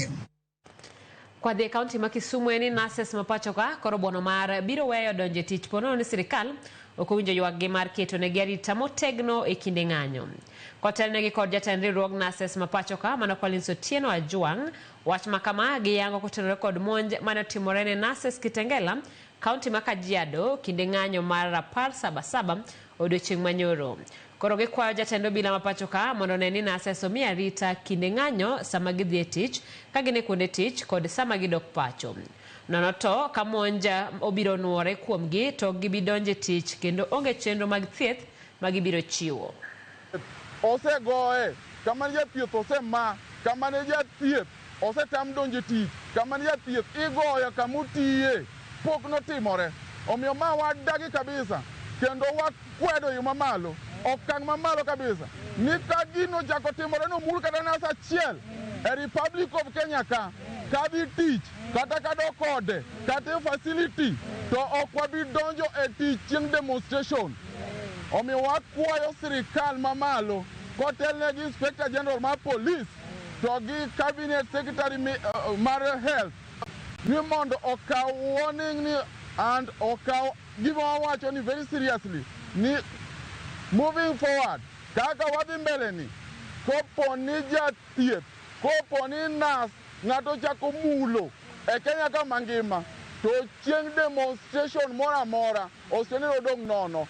system. Kwa the county ma Kisumu eni Nases mapacho ka koro bono mar biro weyo donje tich pono ni sirikal okowinjo ywak mar keto ne arita motegno e kinde ng'anyo. Kotelnegi kod jatend riwruog Nases mapacho ka mano Collins Otieno Ajwang wach makama giyango kotenore kod monj mane timore ne Nases Kitengela county ma Kajiado kinde ng'anyo mar 10/77 odiochieng' manyoro. Koro gikwayo jatend obila mapacho ka mondo ne ni Nases omi arita kinde ng'anyo sama gidhi e tich ka gin e kuonde tich kod sama gidok pacho. Nono to ka monja obiro nuore kuomgi to gibidonje tich kendo onge chenro mag thieth ma gibiro chiwo. Osegoye kama jathieth osema kama ne jathieth osetam donje tich kama ne jathieth igoyo kamutiye pok notimore. Omiyo ma wadagi kabisa kendo wakwedo yo mamalo okang' mamalo kabisa ni ka gino chako timore no mul kata nasa achiel e Republic of Kenya ka dhi tich kata kado kode kata facility to ok wabi donjo e tich chieng' demonstration. Omiyo wakwayo sirikal mamalo kotelnegi Inspector General mar Police to gi Cabinet Secretary mar Health ni mondo okaw warning ni and okaw gima wawacho ni very seriously ni moving forward kaka wadhi mbele ni kopo ni jathieth kopo ni nas ng'ato chako mulo e Kenya ka mangima to chieng' demonstration mora mora osenero dong' nono.